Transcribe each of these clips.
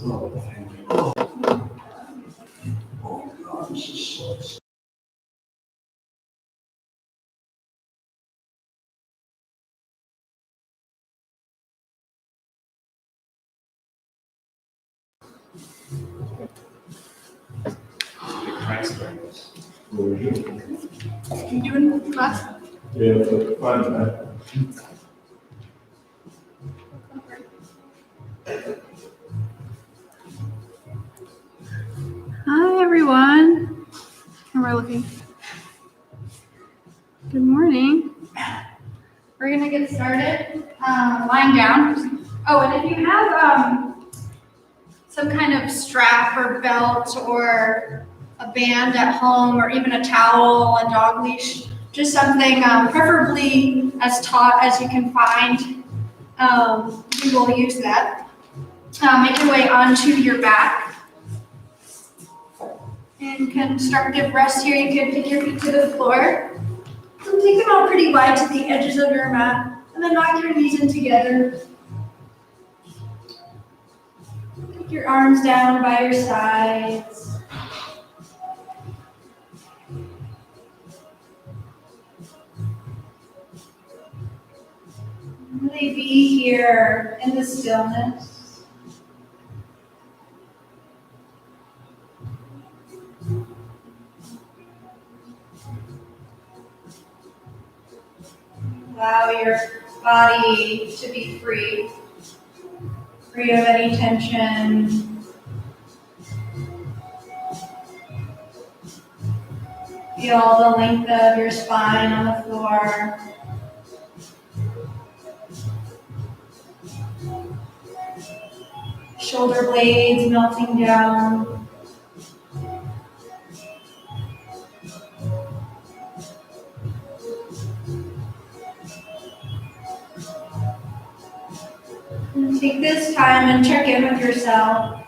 You doing class? Yeah, fun. Hi, everyone. How are we looking? Good morning. We're going to get started lying down. Oh, and if you have some kind of strap or belt or a band at home or even a towel, a dog leash, just something preferably as taut as you can find, you will use that. Make your way onto your back. In constructive rest here, you can take your feet to the floor. So take them out pretty wide to the edges of your mat, and then knock your knees in together. Take your arms down by your sides. Really be here in the stillness. Allow your body to be free of any tension. Feel the length of your spine on the floor. Shoulder blades melting down. And take this time and check in with yourself.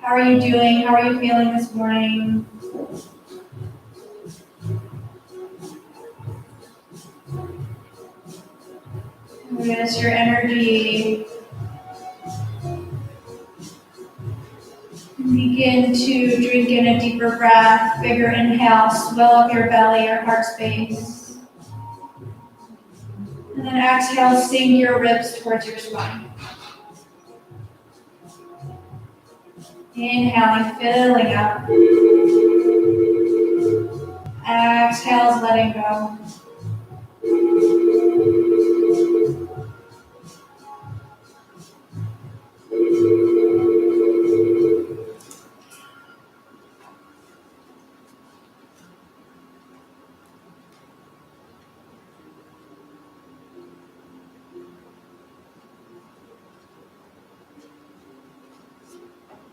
How are you doing? How are you feeling this morning? Notice your energy. Begin to drink in a deeper breath, bigger inhale, swell up your belly, your heart space. And then exhale, sink your ribs towards your spine. Inhaling, filling up. Exhale, letting go.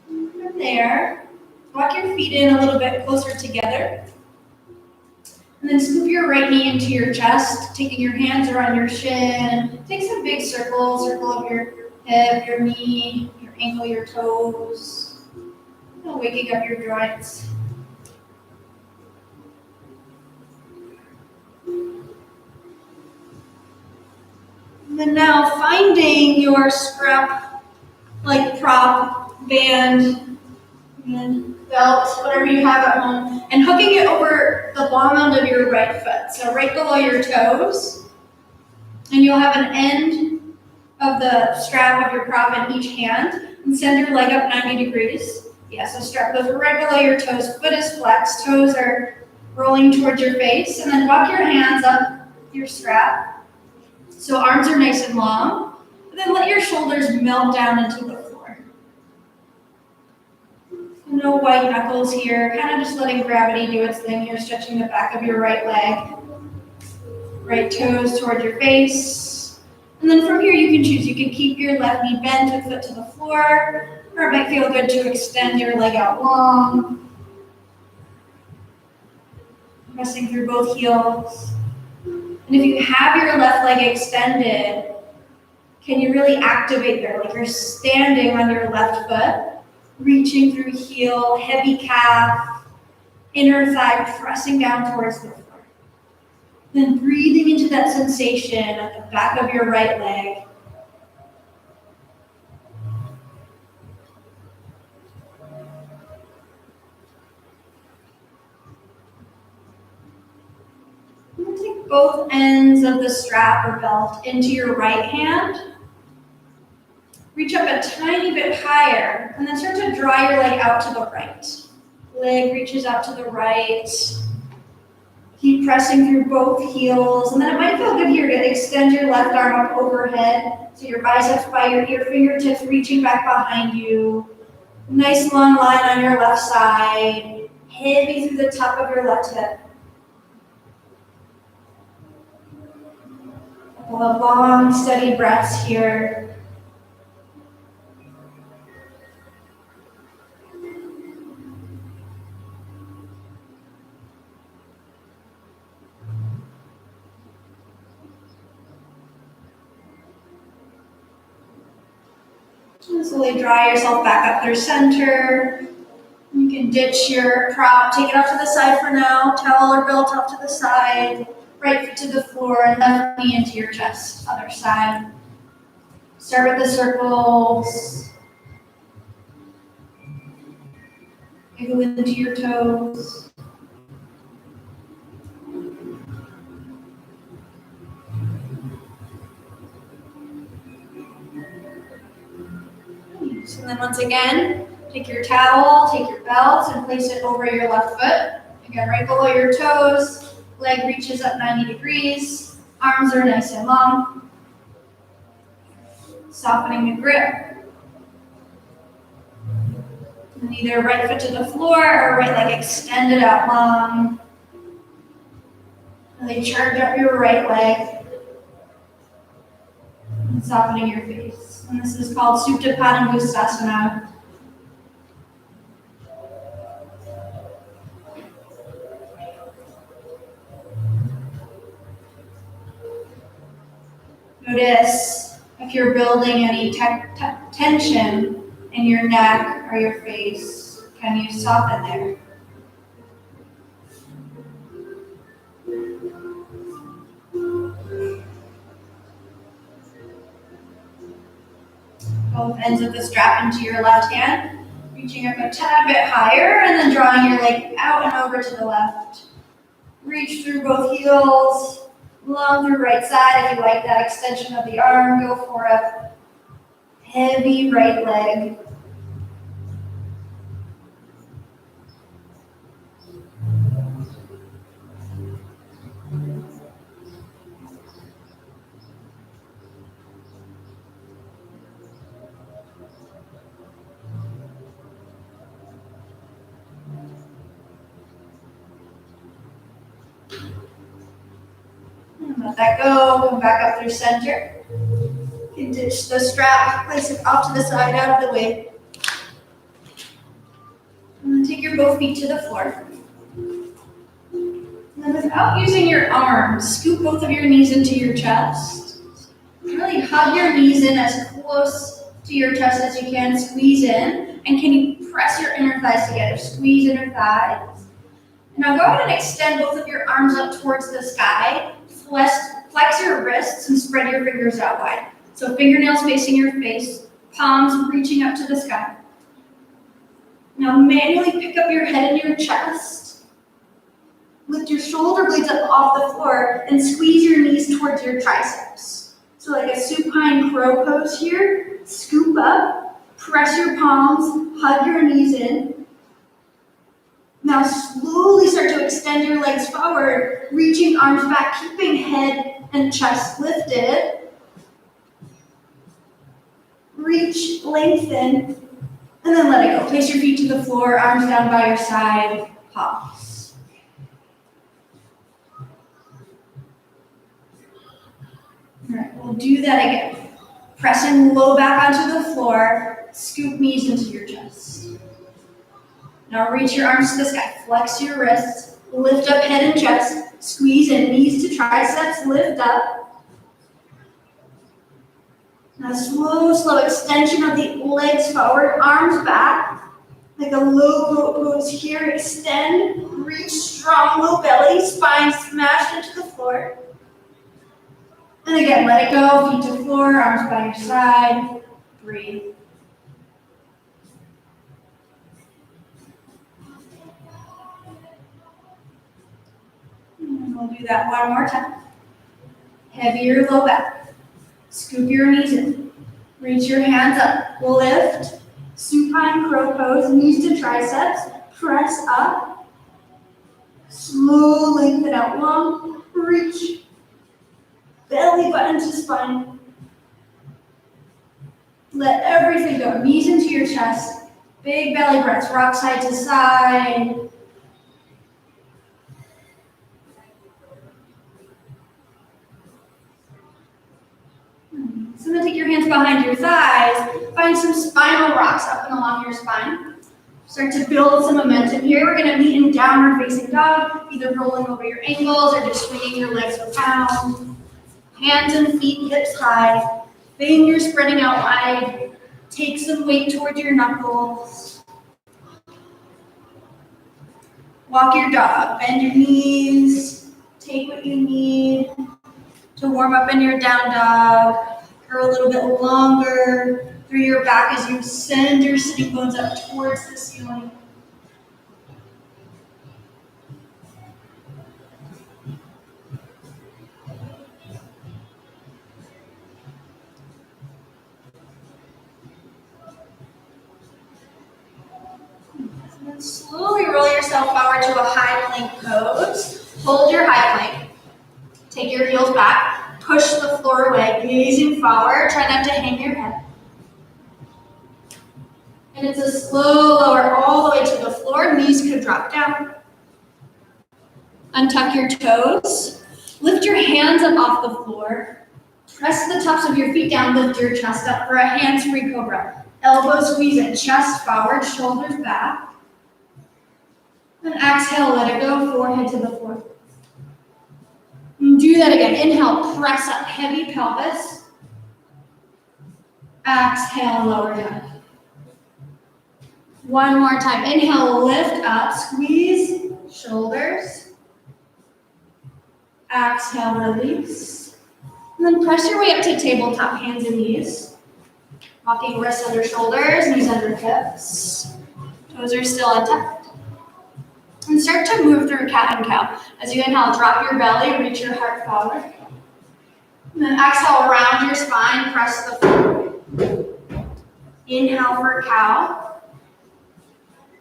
From there, walk your feet in a little bit closer together. And then scoop your right knee into your chest, taking your hands around your shin. Take some big circles, circle of your hip, your knee, your ankle, your toes. And waking up your joints. And then now finding your strap, like prop, band, and belt, whatever you have at home, and hooking it over the long end of your right foot, so right below your toes. And you'll have an end of the strap of your prop in each hand, and send your leg up 90 degrees. Yeah, so strap goes right below your toes, foot is flexed, toes are rolling towards your face, and then walk your hands up your strap. So arms are nice and long, and then let your shoulders melt down into the floor. No white knuckles here, kind of just letting gravity do its thing here, stretching the back of your right leg. Right toes toward your face. And then from here you can choose. You can keep your left knee bent with foot to the floor, or it might feel good to extend your leg out long. Pressing through both heels. And if you have your left leg extended, can you really activate there? Like you're standing on your left foot, reaching through heel, heavy calf, inner thigh pressing down towards the floor. Then breathing into that sensation at the back of your right leg. both ends of the strap or belt into your right hand. Reach up a tiny bit higher, and then start to draw your leg out to the right. Leg reaches out to the right. Keep pressing through both heels, and then it might feel good here to extend your left arm up overhead, so your biceps by your ear fingertips reaching back behind you. Nice long line on your left side, heavy through the top of your left hip. Couple of long, steady breaths here. And slowly draw yourself back up through center. You can ditch your prop, take it off to the side for now, towel or belt off to the side, right foot to the floor, and left knee into your chest, other side. Start with the circles. Wiggle into your toes. So then once again, take your towel, take your belt, and place it over your left foot. Again, right below your toes, leg reaches up 90 degrees, arms are nice and long. Softening the grip. And either right foot to the floor or right leg extended out long. Really charge up your right leg. And softening your face. And this is called Supta Padangusthasana. Notice if you're building any tension in your neck or your face. Can you soften there? Both ends of the strap into your left hand, reaching up a tad bit higher, and then drawing your leg out and over to the left. Reach through both heels, long through right side. If you like that extension of the arm, go for a heavy right leg. Let that go, come back up through center. You can ditch the strap, place it off to the side, out of the way. And then take your both feet to the floor. And then without using your arms, scoop both of your knees into your chest. Really hug your knees in as close to your chest as you can, squeeze in. And can you press your inner thighs together? Squeeze inner thighs. And now go ahead and extend both of your arms up towards the sky. Flex your wrists and spread your fingers out wide. So fingernails facing your face, palms reaching up to the sky. Now manually pick up your head and your chest. Lift your shoulder blades up off the floor and squeeze your knees towards your triceps. So like a supine crow pose here. Scoop up, press your palms, hug your knees in. Now slowly start to extend your legs forward, reaching arms back, keeping head and chest lifted. Reach, lengthen, and then let it go. Place your feet to the floor, arms down by your side, pause. All right, we'll do that again. Pressing low back onto the floor, scoop knees into your chest. Now reach your arms to the sky, flex your wrists, lift up head and chest, squeeze in, knees to triceps, lift up. Now slow extension of the legs forward, arms back, like a low boat pose here, extend, reach strong, low belly, spine smashed into the floor. And again, let it go, feet to the floor, arms by your side, breathe. We'll do that one more time. Heavier low back. Scoop your knees in. Reach your hands up. Lift. Supine crow pose. Knees to triceps. Press up. Slow lengthen out long. Reach. Belly button to spine. Let everything go. Knees into your chest. Big belly breaths. Rock side to side. So then take your hands behind your thighs. Find some spinal rocks up and along your spine. Start to build some momentum here. We're going to meet in downward facing dog, either rolling over your ankles or just swinging your legs around. Hands and feet hips high. Fingers spreading out wide. Take some weight towards your knuckles. Walk your dog. Bend your knees. Take what you need to warm up in your down dog. Curl a little bit longer through your back as you send your sitting bones up towards the ceiling. And then slowly roll yourself forward to a high plank pose. Hold your high plank. Take your heels back. Push the floor away, gazing forward. Try not to hang your head. And it's a slow lower all the way to the floor. Knees could drop down. Untuck your toes. Lift your hands up off the floor. Press the tops of your feet down. Lift your chest up for a hands-free cobra. Elbows squeeze in. Chest forward, shoulders back. And exhale, let it go. Forehead to the floor. And do that again. Inhale, press up, heavy pelvis. Exhale, lower down. One more time. Inhale, lift up, squeeze shoulders. Exhale, release. And then press your way up to tabletop, hands and knees. Walking wrists under shoulders, knees under hips. Toes are still untucked. And start to move through cat and cow. As you inhale, drop your belly, reach your heart forward. And then exhale, round your spine, press the floor. Inhale for cow.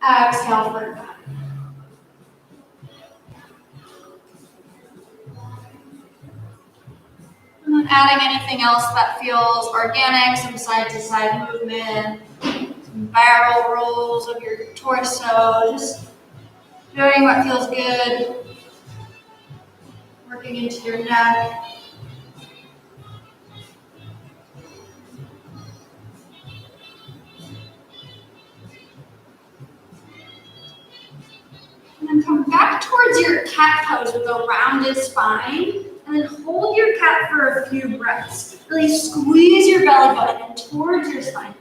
Exhale for cat. And then adding anything else that feels organic, some side to side movement, some barrel rolls of your torso, just doing what feels good, working into your neck. And then come back towards your cat pose with a rounded spine, and then hold your cat for a few breaths. Really squeeze your belly button towards your spine.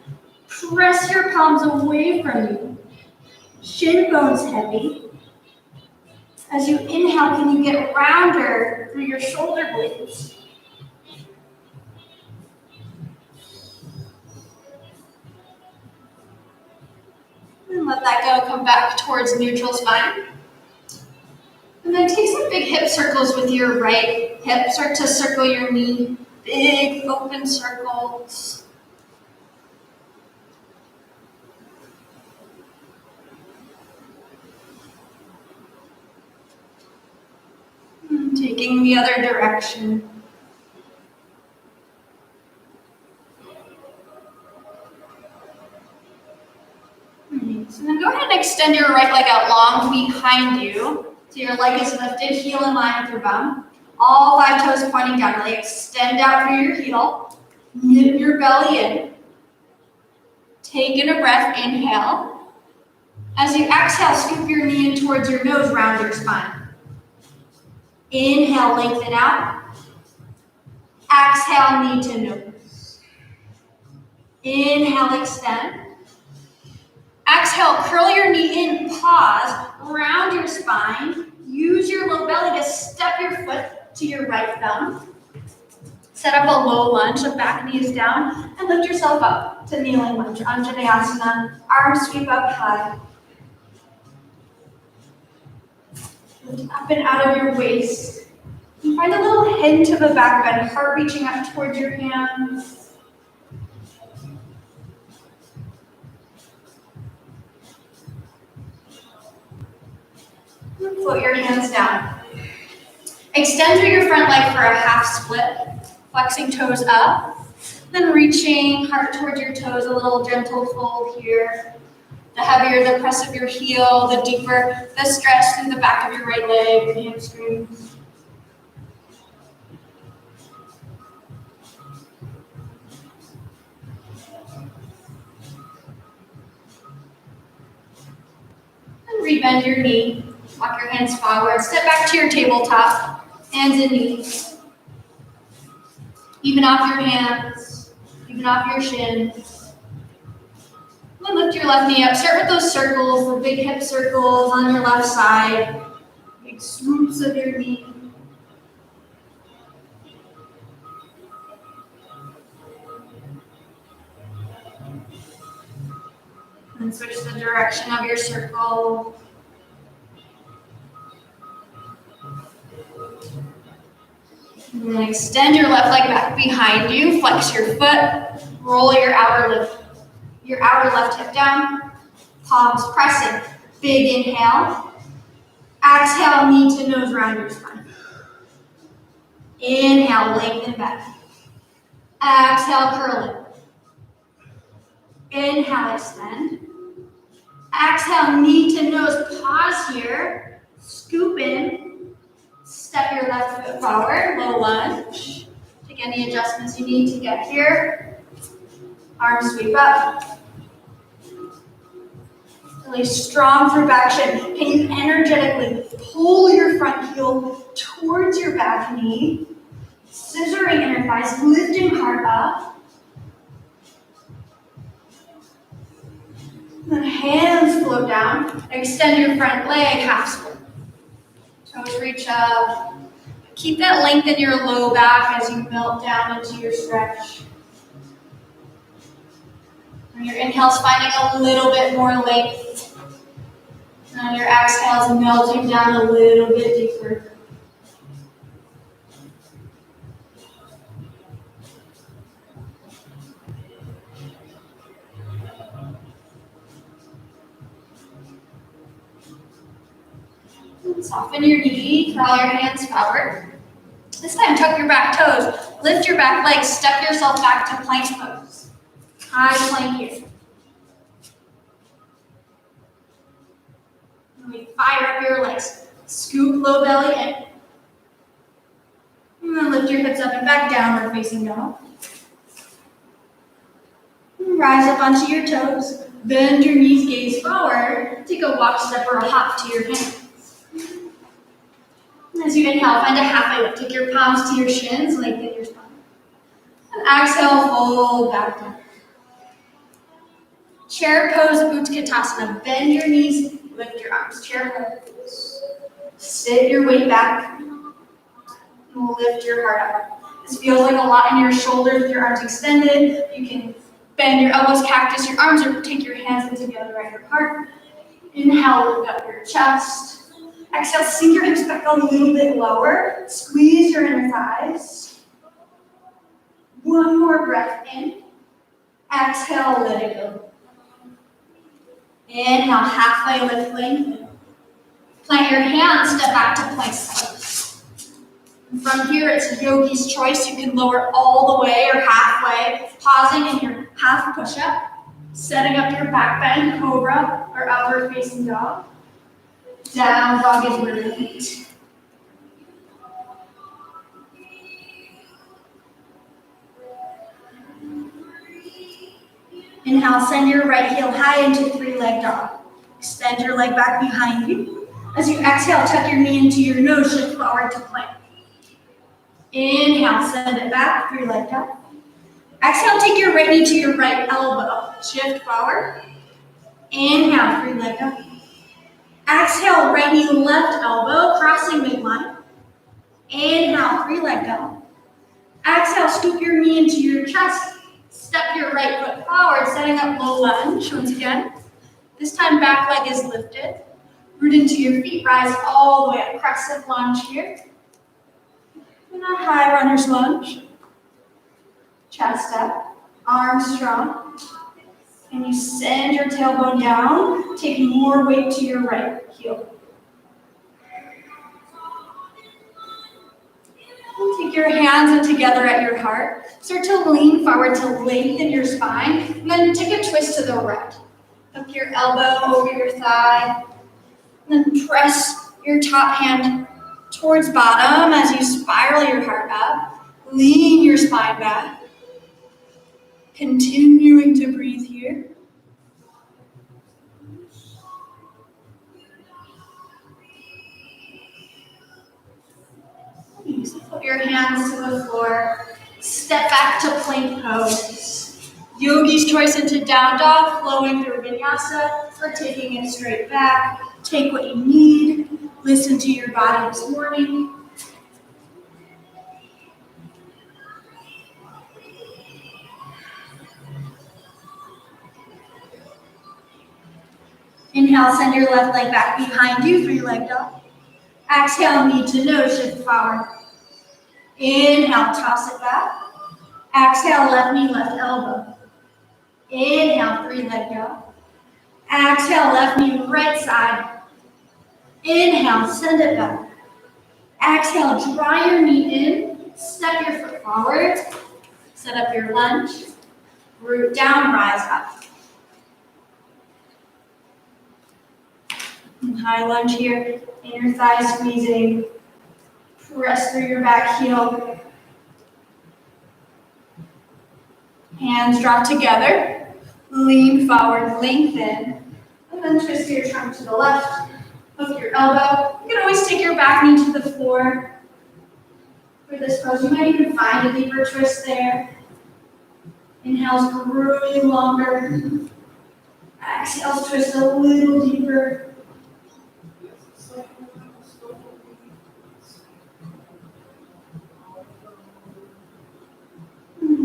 Press your palms away from you. Shin bones heavy. As you inhale, can you get rounder through your shoulder blades? And let that go, come back towards neutral spine. And then take some big hip circles with your right hip. Start to circle your knee, big open circles. Taking the other direction. So then go ahead and extend your right leg out long behind you. So your leg is lifted, heel in line with your bum. All 5 toes pointing down. Really extend out through your heel. Nip your belly in. Take in a breath, inhale. As you exhale, scoop your knee in towards your nose, round your spine. Inhale, lengthen out. Exhale, knee to nose. Inhale, extend. Exhale, curl your knee in, pause, round your spine. Use your low belly to step your foot to your right thumb. Set up a low lunge, the back knee is down, and lift yourself up to kneeling lunge, Chandrasana, arms sweep up high. Lift up and out of your waist. Find a little hint of a back bend, heart reaching up towards your hands. Float your hands down. Extend through your front leg for a half split, flexing toes up, then reaching heart towards your toes, a little gentle fold here. The heavier the press of your heel, the deeper the stretch through the back of your right leg, hamstrings. And rebend your knee. Walk your hands forward. Step back to your tabletop. Hands and knees. Even off your hands. Even off your shins. Then lift your left knee up. Start with those circles, the big hip circles on your left side. Big swoops of your knee. And switch the direction of your circle. And then extend your left leg back behind you. Flex your foot. Roll your outer left hip down. Palms pressing. Big inhale. Exhale, knee to nose round your spine. Inhale, lengthen back. Exhale, curl it. Inhale, extend. Exhale, knee to nose. Pause here. Scoop in. Step your left foot forward, low lunge. Take any adjustments you need to get here. Arms sweep up. Really strong through back shin. Can you energetically pull your front heel towards your back knee? Scissoring inner thighs, lifting heart up. Then hands float down. Extend your front leg, half split. Toes reach up. Keep that length in your low back as you melt down into your stretch. On your inhales, finding a little bit more length. And on your exhales, melting down a little bit deeper. Soften your knee, crawl your hands forward. This time, tuck your back toes. Lift your back legs, step yourself back to plank pose. High plank here. Really fire up your legs. Scoop low belly in. And then lift your hips up and back, downward facing dog. And rise up onto your toes. Bend your knees, gaze forward. Take a walk, step, or a hop to your hands. As you inhale, find a halfway lift. Take your palms to your shins, lengthen your spine. And exhale, fold back down. Chair pose, Utkatasana. Bend your knees, lift your arms. Chair pose. Sit your weight back. And lift your heart up. This feels like a lot in your shoulders with your arms extended. You can bend your elbows, cactus your arms, or take your hands in together at your heart. Inhale, lift up your chest. Exhale, sink your hips back a little bit lower. Squeeze your inner thighs. One more breath in. Exhale, let it go. Inhale, halfway lift, lengthen. Plant your hands, step back to plank pose. From here, it's yogi's choice. You can lower all the way or halfway, pausing in your half push-up, setting up your back bend, cobra, or upward facing dog. Down dog is brilliant. Inhale, send your right heel high into three-leg dog. Extend your leg back behind you. As you exhale, tuck your knee into your nose, shift forward to plank. Inhale, send it back, three-leg dog. Exhale, take your right knee to your right elbow. Shift forward. Inhale, three-leg dog. Exhale, right knee, left elbow, crossing midline. Inhale, three-leg dog. Exhale, scoop your knee into your chest. Step your right foot forward, setting up low lunge. Once again, this time back leg is lifted. Root into your feet, rise all the way up. Crescent lunge here. And a high runner's lunge. Chest up, arms strong. And you send your tailbone down, taking more weight to your right heel. Take your hands in together at your heart. Start to lean forward to lengthen your spine, and then take a twist to the right. Hook your elbow over your thigh, and then press your top hand towards bottom as you spiral your heart up. Lean your spine back. Continuing to breathe here. Put your hands to the floor. Step back to plank pose. Yogi's choice into down dog, flowing through vinyasa, or taking it straight back. Take what you need. Listen to your body this morning. Inhale, send your left leg back behind you, three-leg dog. Exhale, knee to nose, shift forward. Inhale, toss it back. Exhale, left knee, left elbow. Inhale, three-leg dog. Exhale, left knee, right side. Inhale, send it back. Exhale, draw your knee in. Step your foot forward. Set up your lunge. Root down, rise up. And high lunge here. Inner thigh squeezing. Press through your back heel. Hands drop together. Lean forward, lengthen. And then twist your trunk to the left. Hook your elbow. You can always take your back knee to the floor. For this pose, you might even find a deeper twist there. Inhales, growing longer. Exhales, twist a little deeper.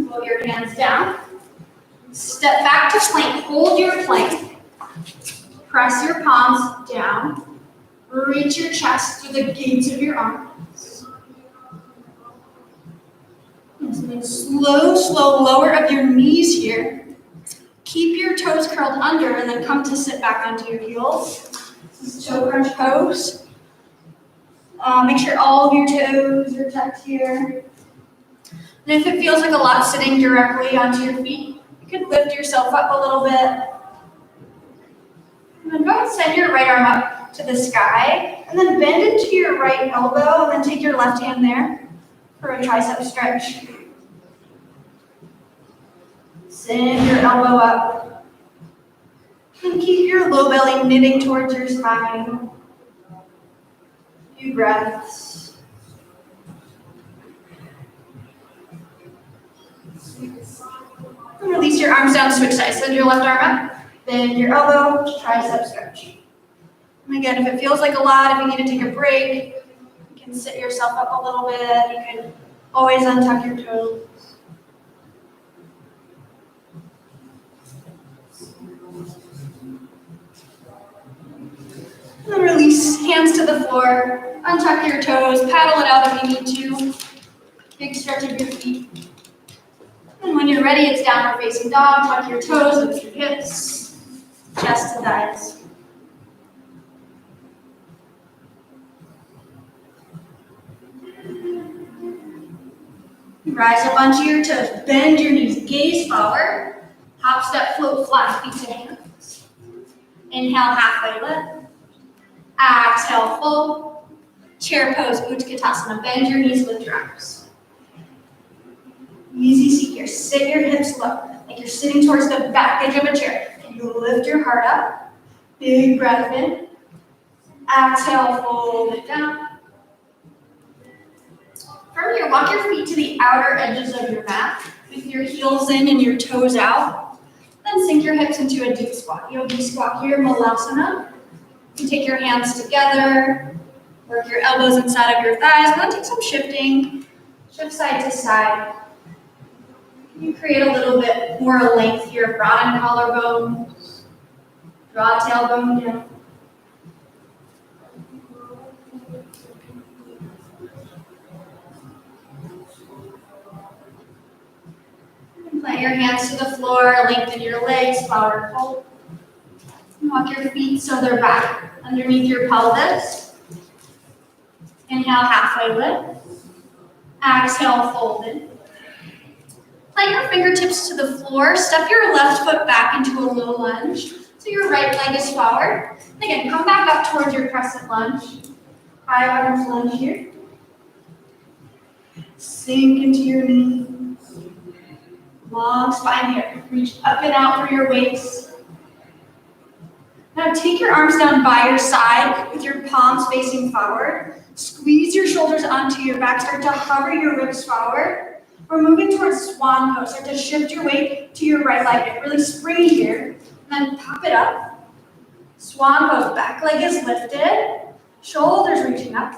Put your hands down. Step back to plank. Hold your plank. Press your palms down. Reach your chest through the gates of your arms. And then slow lower of your knees here. Keep your toes curled under and then come to sit back onto your heels. This is toe crunch pose. Make sure all of your toes are tucked here. And if it feels like a lot sitting directly onto your feet, you could lift yourself up a little bit. And then go and send your right arm up to the sky, and then bend into your right elbow, and then take your left hand there for a tricep stretch. Send your elbow up. And keep your low belly knitting towards your spine. Few breaths. And release your arms down, switch sides. Send your left arm up, bend your elbow, tricep stretch. And again, if it feels like a lot, if you need to take a break, you can sit yourself up a little bit. You can always untuck your toes. And then release, hands to the floor, untuck your toes, paddle it out if you need to. Big stretch of your feet. And when you're ready, it's downward facing dog. Tuck your toes, lift your hips, chest to thighs. Rise up onto your toes, bend your knees, gaze forward. Hop, step, float, flat, feet to hands. Inhale, halfway lift. Exhale, fold. Chair pose, Utkatasana. Bend your knees, lift your arms. Easy seat here. Sit your hips low, like you're sitting towards the back edge of a chair. You lift your heart up. Big breath in. Exhale, fold it down. From here, walk your feet to the outer edges of your mat with your heels in and your toes out. Then sink your hips into a deep squat. Yogi Squat here, Malasana. You take your hands together, work your elbows inside of your thighs, and then take some shifting. Shift side to side. You create a little bit more length here, broaden collarbones, draw tailbone down. Plant your hands to the floor, lengthen your legs, forward fold. Walk your feet so they're back underneath your pelvis. Inhale, halfway lift. Exhale, fold in. Plant your fingertips to the floor. Step your left foot back into a low lunge. So your right leg is forward. And again, come back up towards your crescent lunge. High arms lunge here. Sink into your knees. Long spine here. Reach up and out through your waist. Now take your arms down by your side with your palms facing forward. Squeeze your shoulders onto your back. Start to hover your ribs forward. We're moving towards Swan Post. Start to shift your weight to your right leg. Get really springy here. And then pop it up. Swan Post. Back leg is lifted. Shoulders reaching up.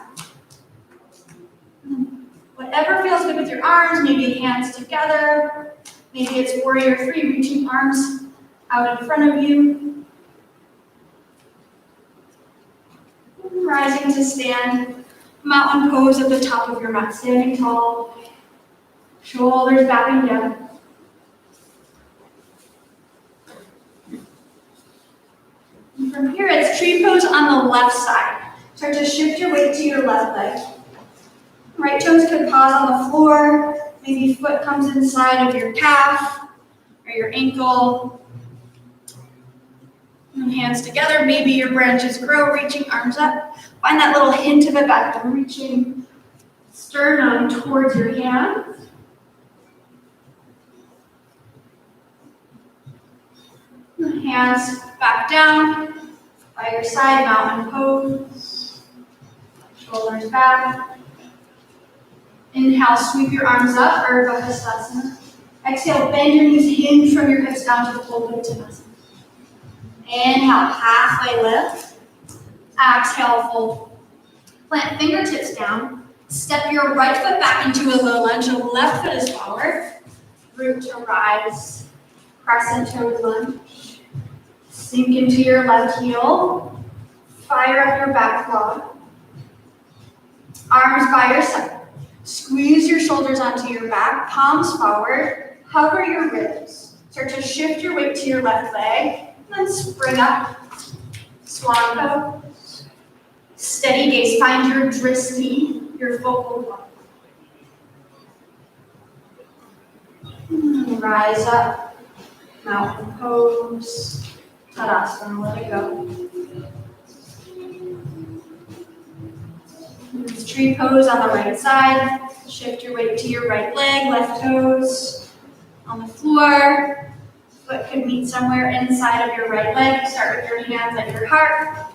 Whatever feels good with your arms. Maybe hands together. Maybe it's warrior three, reaching arms out in front of you. Rising to stand. Mountain pose at the top of your mat. Standing tall. Shoulders back and down. And from here, it's tree pose on the left side. Start to shift your weight to your left leg. Right toes could pause on the floor. Maybe foot comes inside of your calf or your ankle. And hands together. Maybe your branches grow, reaching arms up. Find that little hint of it back there, reaching sternum towards your hands. Hands back down by your side, mountain pose. Shoulders back. Inhale, sweep your arms up, Ardha. Exhale, bend your knees, hinge from your hips down to the full Uttanasana. Inhale, halfway lift. Exhale, fold. Plant fingertips down. Step your right foot back into a low lunge. The left foot is forward. Root to rise. Crescent toes lunge. Sink into your left heel. Fire up your back quad. Arms by your side. Squeeze your shoulders onto your back. Palms forward. Hover your ribs. Start to shift your weight to your left leg. And then spring up. Swan Post. Steady gaze. Find your drishti, your focal point. Rise up. Mountain pose. Tadasana. Let it go. It's tree pose on the right side. Shift your weight to your right leg. Left toes on the floor. Foot could meet somewhere inside of your right leg. Start with your hands at your heart.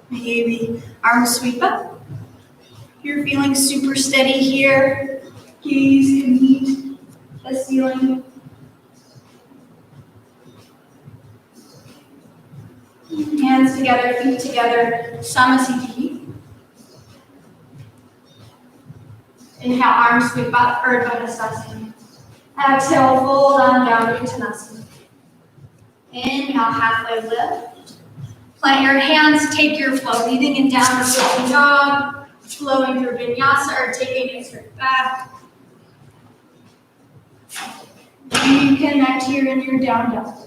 Maybe arms sweep up. You're feeling super steady here. Gaze can meet the ceiling. Hands together, feet together, Samasthiti. Inhale, arms sweep up, Ardha. Exhale, fold on down to Uttanasana. Inhale, halfway lift. Plant your hands, take your flow, leading in downward facing dog, flowing through vinyasa or taking it straight back. Reconnect here in your down dog.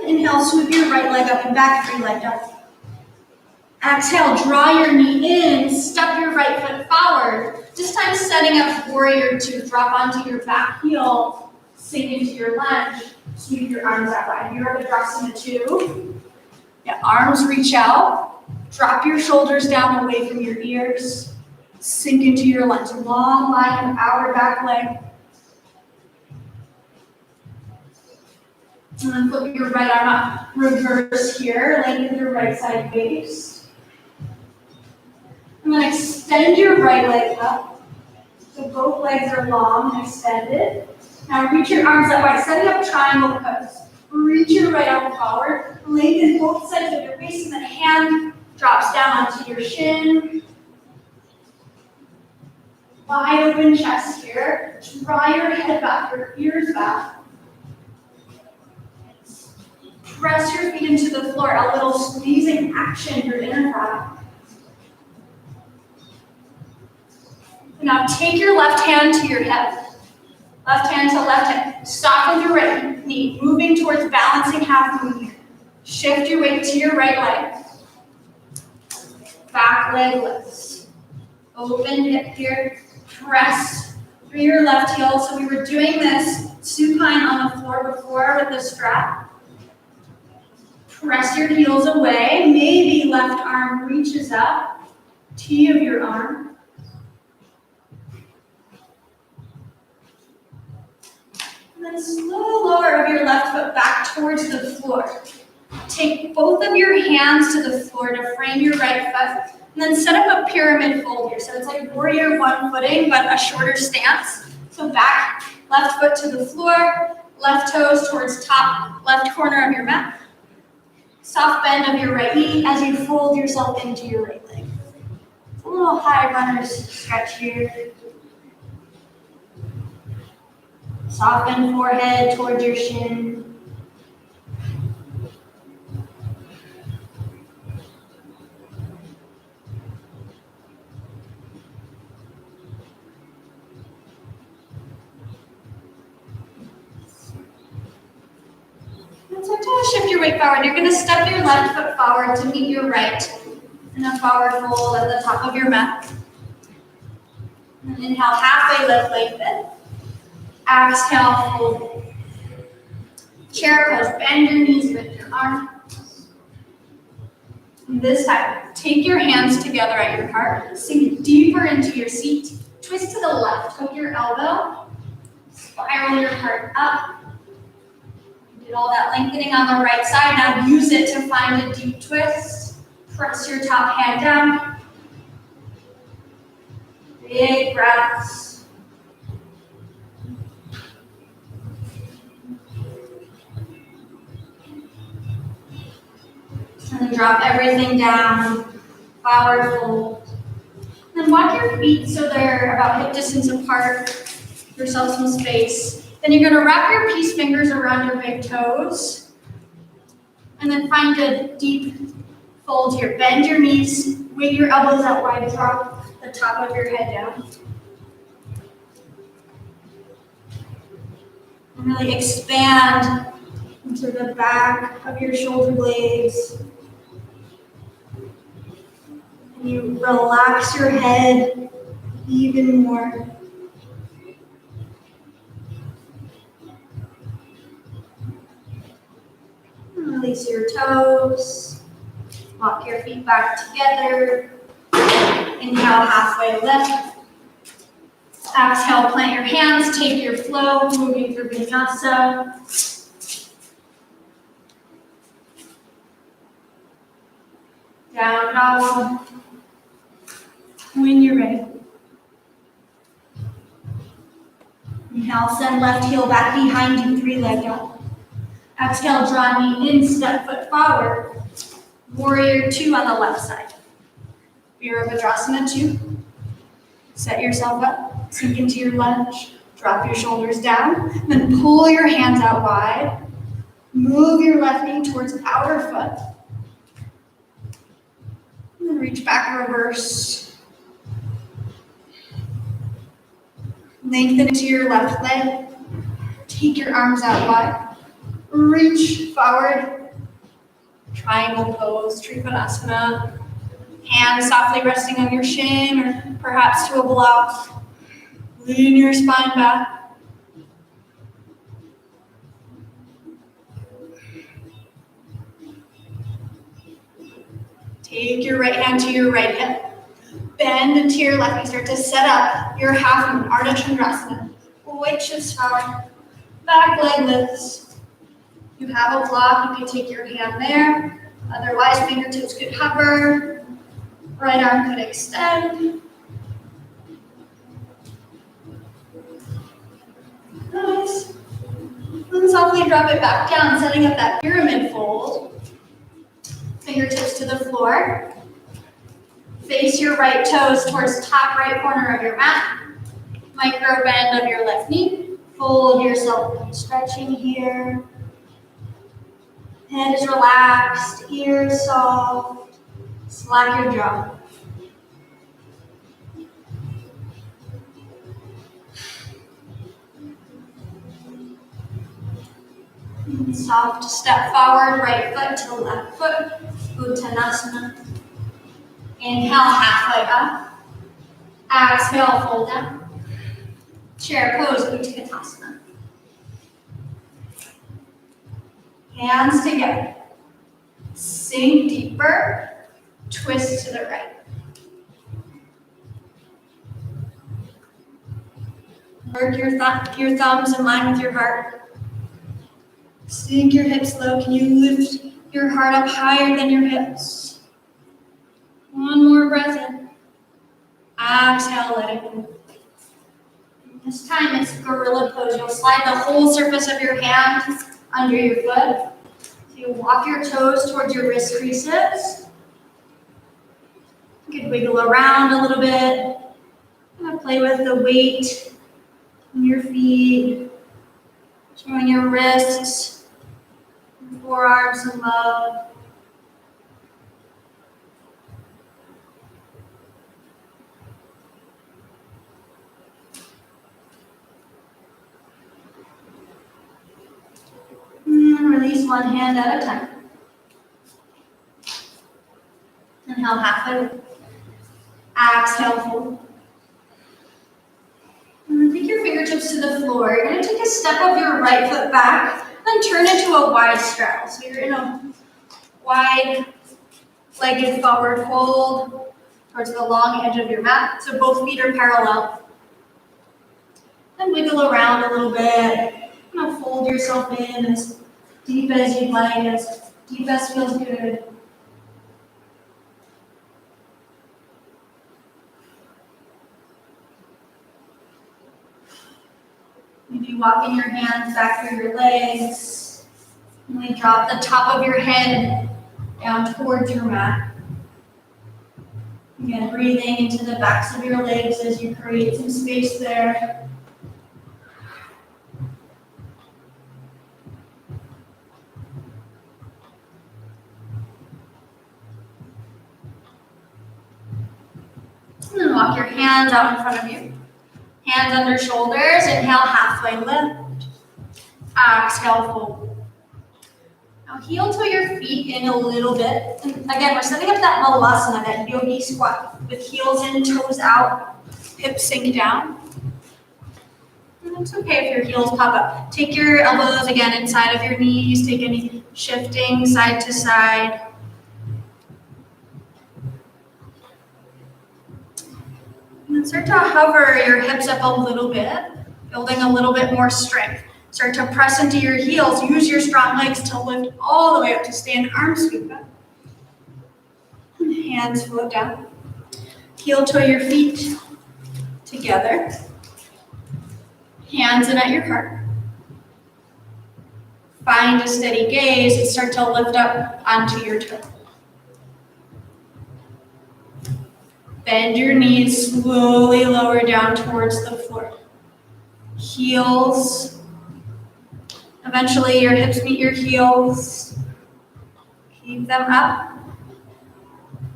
Inhale, sweep your right leg up and back, three-leg dog. Exhale, draw your knee in, step your right foot forward. This time setting up warrior two. Drop onto your back heel, sink into your lunge, sweep your arms out wide. You're Ardha two. Yeah, arms reach out. Drop your shoulders down away from your ears. Sink into your lunge. Long line of outer back leg. And then flip your right arm up. Reverse here. Lengthen your right side waist. And then extend your right leg up. So both legs are long and extended. Now reach your arms up wide, setting up triangle pose. Reach your right arm forward. Lengthen both sides of your waist, and the hand drops down onto your shin. Wide open chest here. Draw your head back, your ears back. press your feet into the floor, a little squeezing action, your inner thigh. Now take your left hand to your hip. Left hand to left hip. Soften your right knee, moving towards balancing half movement. Shift your weight to your right leg. Back leg lifts. Open hip here. Press through your left heel. So we were doing this supine on the floor before with the strap. Press your heels away. Maybe left arm reaches up. T of your arm. And then slow lower of your left foot back towards the floor. Take both of your hands to the floor to frame your right foot. And then set up a pyramid fold here. So it's like warrior one footing, but a shorter stance. So back, left foot to the floor, left toes towards top left corner of your mat. Soft bend of your right knee as you fold yourself into your right leg. A little high runner's stretch here. Soften forehead towards your shin. It's okay to shift your weight forward. You're going to step your left foot forward to meet your right in a forward fold at the top of your mat. And inhale, halfway lift, lengthen. Exhale, fold. Chair pose, bend your knees with your arms. And this time, take your hands together at your heart. Sink deeper into your seat. Twist to the left, hook your elbow. Spiral your heart up. Did all that lengthening on the right side. Now use it to find a deep twist. Press your top hand down. Big breaths. And then drop everything down. Forward fold. Then walk your feet so they're about hip distance apart. Give yourself some space. Then you're going to wrap your peace fingers around your big toes. And then find a deep fold here. Bend your knees, wiggle your elbows out wide, drop the top of your head down. And really expand into the back of your shoulder blades. And you relax your head even more. Release your toes. Walk your feet back together. Inhale, halfway lift. Exhale, plant your hands. Take your flow, moving through vinyasa. Down dog. When you're ready. Inhale, send left heel back behind you, 3-leg dog. Exhale, draw knee in, step foot forward. Warrior 2 on the left side. Virabhadrasana 2. Set yourself up, sink into your lunge. Drop your shoulders down, then pull your hands out wide. Move your left knee towards outer foot. And then reach back, reverse. Lengthen into your left leg. Take your arms out wide. Reach forward, triangle pose, Trikonasana. Hands softly resting on your shin or perhaps to a block. Lean your spine back. Take your right hand to your right hip. Bend into your left knee. Start to set up your half moon, Ardha Chandrasana, which is forward. Back leg lifts. You have a block, you can take your hand there. Otherwise, fingertips could hover. Right arm could extend. Nice. Then softly drop it back down, setting up that pyramid fold. Fingertips to the floor. Face your right toes towards top right corner of your mat. Micro bend of your left knee. Fold yourself in, stretching here. Head is relaxed, ears soft, slack your jaw. Soft step forward, right foot to left foot, Uttanasana. Inhale, halfway up. Exhale, fold down. Chair pose, Uttanasana. Hands together. Sink deeper, twist to the right. Work your thumbs in line with your heart. Sink your hips low. Can you lift your heart up higher than your hips? One more breath in. Exhale, let it go. This time it's gorilla pose. You'll slide the whole surface of your hand under your foot. So you walk your toes towards your wrist creases. You can wiggle around a little bit. Play with the weight in your feet, showing your wrists, your forearms in love. And release one hand at a time. Inhale, halfway. Exhale, fold. And take your fingertips to the floor. You're going to take a step of your right foot back and turn into a wide straddle. So you're in a wide-legged forward fold towards the long edge of your mat. So both feet are parallel. Then wiggle around a little bit. Fold yourself in as deep as you'd like, as deep as feels good. Maybe walking your hands back through your legs. Really drop the top of your head down towards your mat. Again, breathing into the backs of your legs as you create some space there. And then walk your hands out in front of you. Hands under shoulders. Inhale, halfway lift. Exhale, fold. Now heel toe your feet in a little bit. And again, we're setting up that malasana, that yogi squat, with heels in, toes out, hips sink down. And it's okay if your heels pop up. Take your elbows again inside of your knees. Take any shifting side to side. And then start to hover your hips up a little bit, building a little bit more strength. Start to press into your heels. Use your strong legs to lift all the way up to stand, arms sweep up. And hands float down. Heel toe your feet together. Hands in at your heart. Find a steady gaze and start to lift up onto your toe. Bend your knees, slowly lower down towards the floor. Heels. Eventually your hips meet your heels. Keep them up.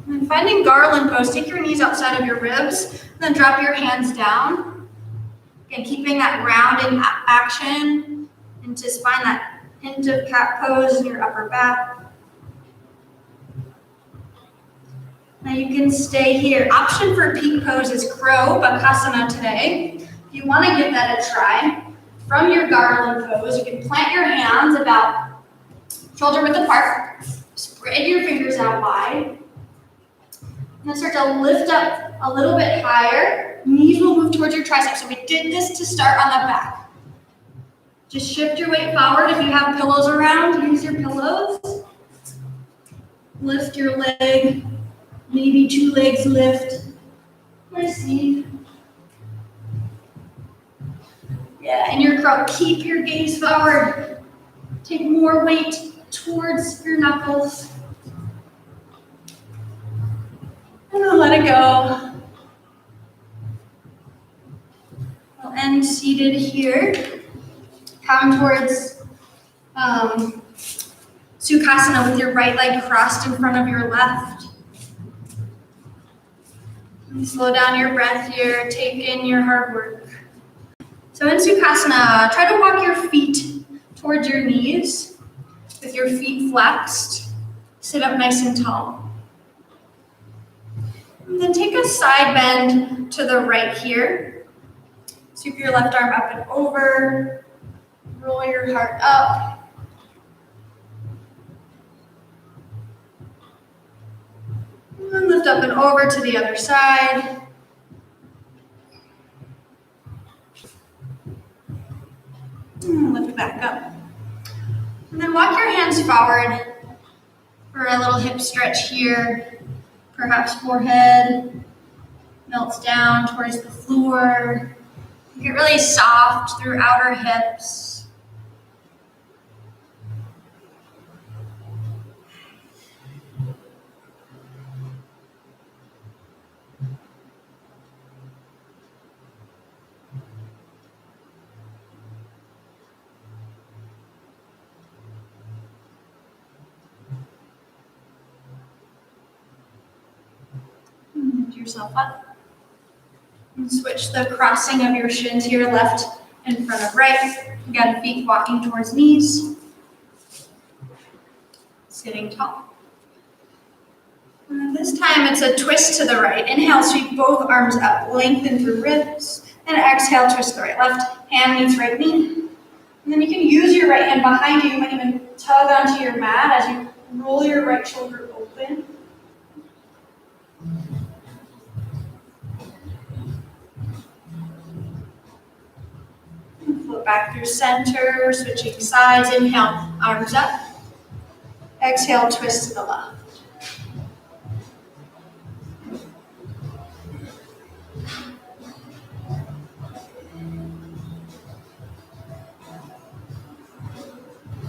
And finding garland pose, take your knees outside of your ribs, and then drop your hands down. Again, keeping that rounding action into spine, that hint of cat pose in your upper back. Now you can stay here. Option for peak pose is crow bakasana today. If you want to give that a try, from your garland pose, you can plant your hands about shoulder width apart. Spread your fingers out wide. And then start to lift up a little bit higher. Knees will move towards your triceps. So we did this to start on the back. Just shift your weight forward. If you have pillows around, use your pillows. Lift your leg. Maybe two legs lift. Receive. Yeah, and your crow. Keep your gaze forward. Take more weight towards your knuckles. And then let it go. We'll end seated here. Come towards Supination Sukhasana with your right leg crossed in front of your left. And slow down your breath here, take in your hard work. So in Sukhasana, try to walk your feet towards your knees with your feet flexed. Sit up nice and tall. And then take a side bend to the right here. Sweep your left arm up and over. Roll your heart up. And lift up and over to the other side. And lift back up. And then walk your hands forward for a little hip stretch here. Perhaps forehead melts down towards the floor. Get really soft through outer hips. Lift yourself up. And switch the crossing of your shins here, left in front of right. Again, feet walking towards knees. Sitting tall. And this time it's a twist to the right. Inhale, sweep both arms up, lengthen through ribs. And exhale, twist to the right. Left hand meets right knee. And then you can use your right hand behind you. You might even tug onto your mat as you roll your right shoulder open. Flip back through center, switching sides. Inhale, arms up. Exhale, twist to the left.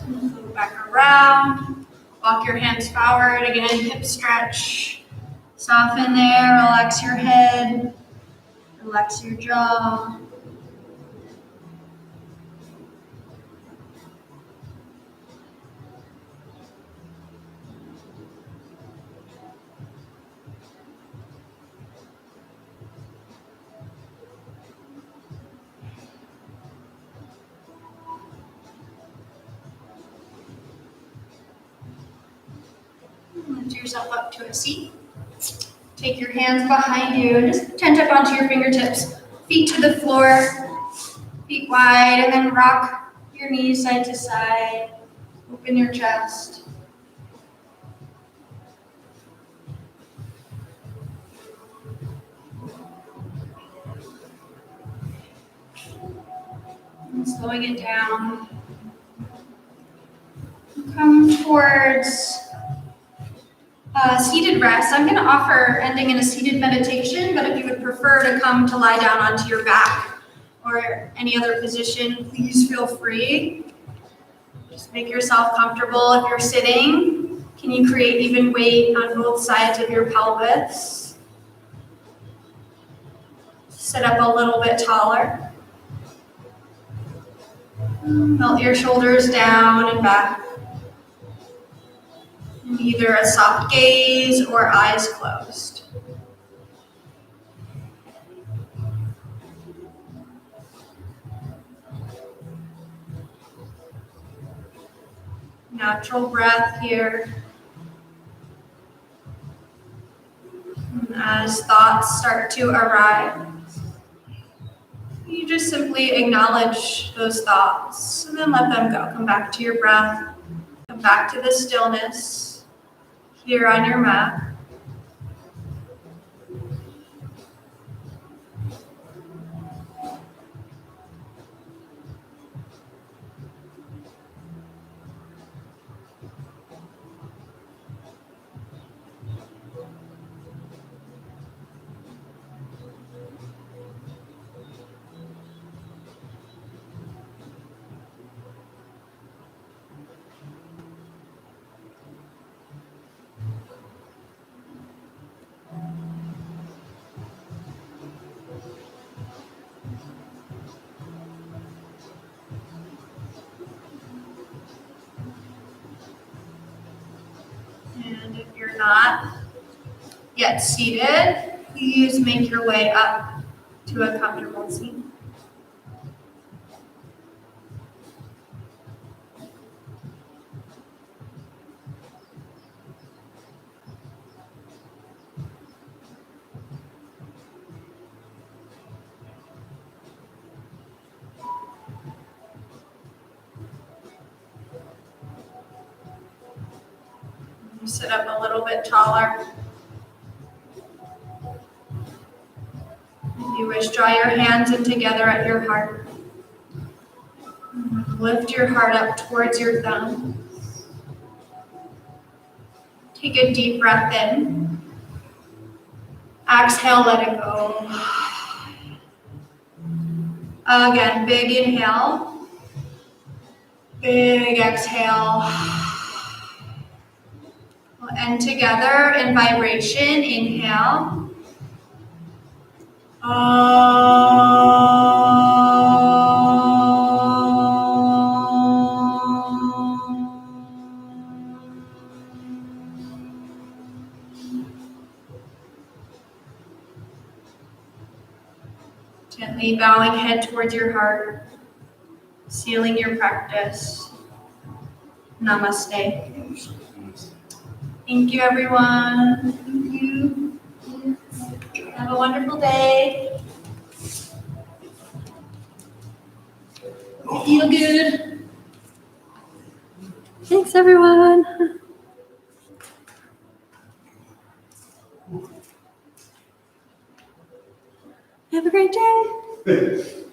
Move back around. Walk your hands forward. Again, hip stretch. Soften there. Relax your head. Relax your jaw. Lift yourself up to a seat. Take your hands behind you and just tent up onto your fingertips. Feet to the floor, feet wide, and then rock your knees side to side. Open your chest. And slowing it down. Come towards seated rest. I'm going to offer ending in a seated meditation, but if you would prefer to come to lie down onto your back or any other position, please feel free. Just make yourself comfortable. If you're sitting, can you create even weight on both sides of your pelvis? Sit up a little bit taller. Melt your shoulders down and back. Either a soft gaze or eyes closed. Natural breath here. And as thoughts start to arrive, you just simply acknowledge those thoughts and then let them go. Come back to your breath. Come back to the stillness here on your mat. you're not yet seated, please make your way up to a comfortable seat. You sit up a little bit taller. If you wish, draw your hands in together at your heart. Lift your heart up towards your thumb. Take a deep breath in. Exhale, let it go. Again, big inhale. Big exhale. We'll end together in vibration. Inhale. Gently bowing head towards your heart, sealing your practice. Namaste. Thank you, everyone. Thank you. Have a wonderful day. Feel good. Thanks, everyone. Have a great day.